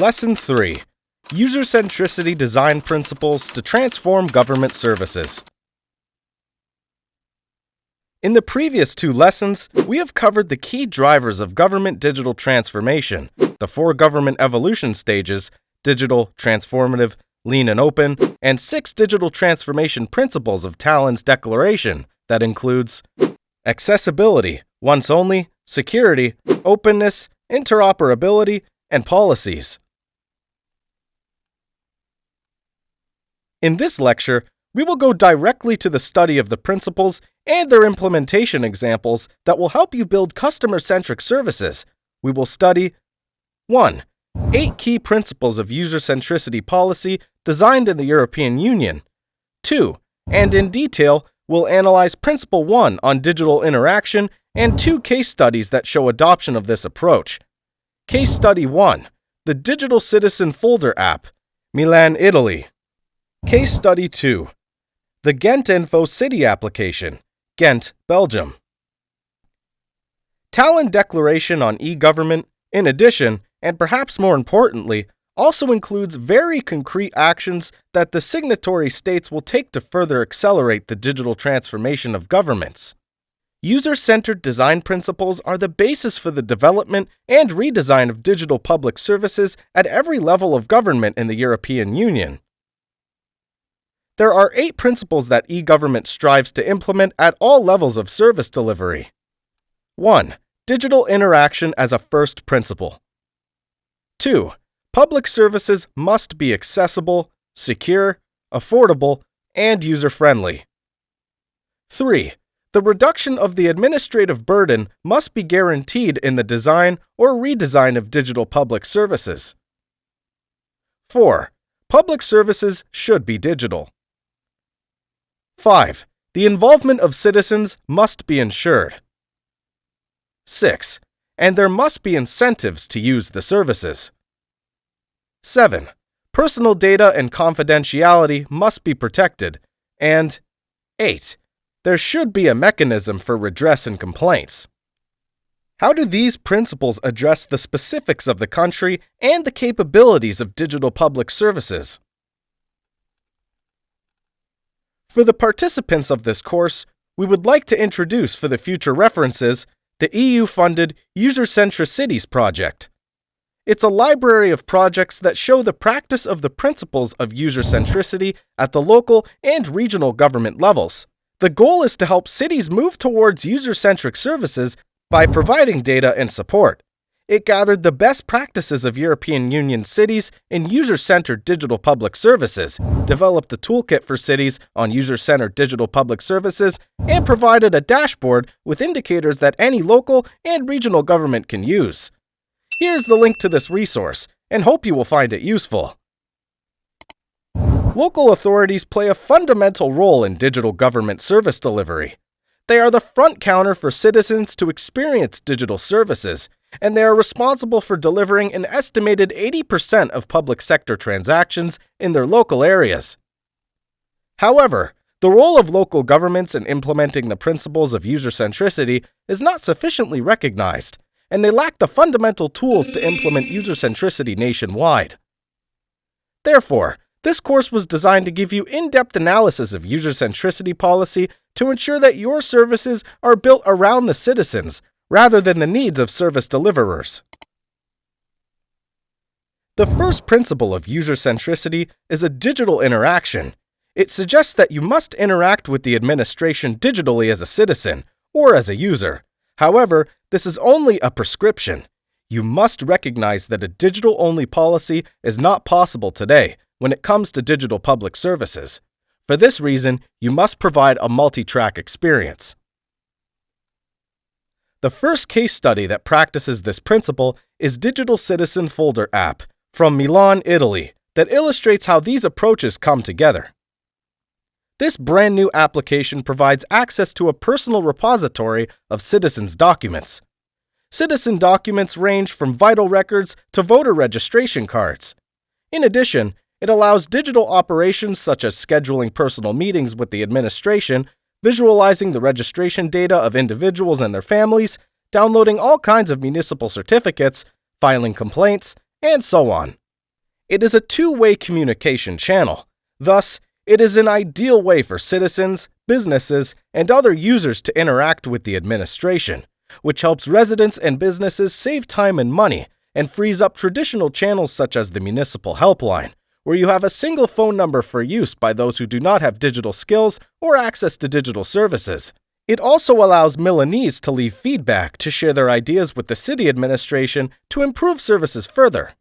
Lesson 3. User-Centricity Design Principles to Transform Government Services. In the previous 2 lessons, we have covered the key drivers of government digital transformation, the 4 government evolution stages: digital, transformative, lean and open, and 6 digital transformation principles of Talon's declaration that includes accessibility, once only, security, openness, interoperability, and policies. In this lecture, we will go directly to the study of the principles and their implementation examples that will help you build customer-centric services. We will study 1. 8 key principles of user-centricity policy designed in the European Union. 2. And in detail, we'll analyze Principle 1 on digital interaction and 2 case studies that show adoption of this approach. Case Study 1. The Digital Citizen Folder App, Milan, Italy. Case Study 2. The Gentinfo City Application, Ghent, Belgium. Talon Declaration on e-government, in addition, and perhaps more importantly, also includes very concrete actions that the signatory states will take to further accelerate the digital transformation of governments. User-centered design principles are the basis for the development and redesign of digital public services at every level of government in the European Union. There are 8 principles that e-government strives to implement at all levels of service delivery. 1. Digital interaction as a first principle. 2. Public services must be accessible, secure, affordable, and user-friendly. 3. The reduction of the administrative burden must be guaranteed in the design or redesign of digital public services. 4. Public services should be digital. 5. The involvement of citizens must be ensured. 6. And there must be incentives to use the services. 7. Personal data and confidentiality must be protected. And 8. There should be a mechanism for redress and complaints. How do these principles address the specifics of the country and the capabilities of digital public services? For the participants of this course, we would like to introduce for the future references the EU-funded User-Centricities project. It's a library of projects that show the practice of the principles of user-centricity at the local and regional government levels. The goal is to help cities move towards user-centric services by providing data and support. It gathered the best practices of European Union cities in user-centered digital public services, developed a toolkit for cities on user-centered digital public services, and provided a dashboard with indicators that any local and regional government can use. Here's the link to this resource, and hope you will find it useful. Local authorities play a fundamental role in digital government service delivery. They are the front counter for citizens to experience digital services, and they are responsible for delivering an estimated 80% of public sector transactions in their local areas. However, the role of local governments in implementing the principles of user-centricity is not sufficiently recognized, and they lack the fundamental tools to implement user-centricity nationwide. Therefore, this course was designed to give you in-depth analysis of user-centricity policy to ensure that your services are built around the citizens rather than the needs of service deliverers. The first principle of user-centricity is a digital interaction. It suggests that you must interact with the administration digitally as a citizen or as a user. However, this is only a prescription. You must recognize that a digital-only policy is not possible today when it comes to digital public services. For this reason, you must provide a multi-track experience. The first case study that practices this principle is Digital Citizen Folder App from Milan, Italy, that illustrates how these approaches come together. This brand new application provides access to a personal repository of citizens' documents. Citizen documents range from vital records to voter registration cards. In addition, it allows digital operations such as scheduling personal meetings with the administration, visualizing the registration data of individuals and their families, downloading all kinds of municipal certificates, filing complaints, and so on. It is a two-way communication channel. Thus, it is an ideal way for citizens, businesses, and other users to interact with the administration, which helps residents and businesses save time and money and frees up traditional channels such as the municipal helpline, where you have a single phone number for use by those who do not have digital skills or access to digital services. It also allows Milanese to leave feedback to share their ideas with the city administration to improve services further.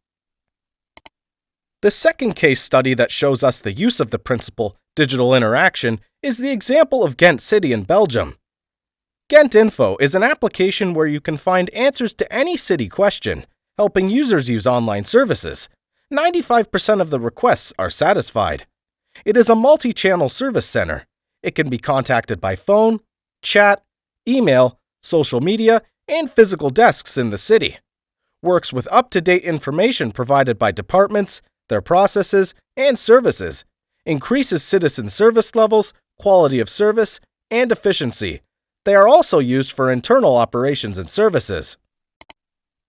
The second case study that shows us the use of the principle digital interaction is the example of Ghent City in Belgium. Gentinfo is an application where you can find answers to any city question, helping users use online services. 95% of the requests are satisfied. It is a multi-channel service center. It can be contacted by phone, chat, email, social media, and physical desks in the city. Works with up-to-date information provided by departments, their processes, and services. Increases citizen service levels, quality of service, and efficiency. They are also used for internal operations and services.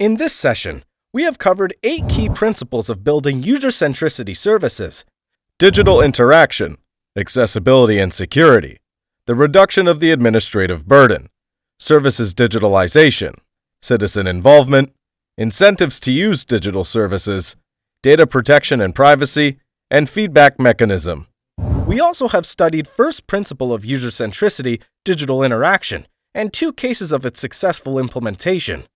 In this session, we have covered 8 key principles of building user-centricity services: digital interaction, accessibility and security, the reduction of the administrative burden, services digitalization, citizen involvement, incentives to use digital services, data protection and privacy, and feedback mechanism. We also have studied first principle of user-centricity, digital interaction, and 2 cases of its successful implementation.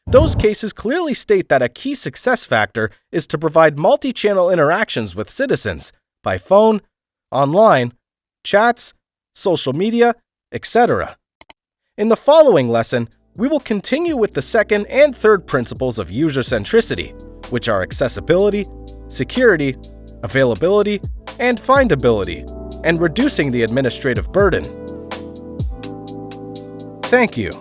Those cases clearly state that a key success factor is to provide multi-channel interactions with citizens by phone, online, chats, social media, etc. In the following lesson, we will continue with the second and third principles of user-centricity, which are accessibility, security, availability, and findability, and reducing the administrative burden. Thank you.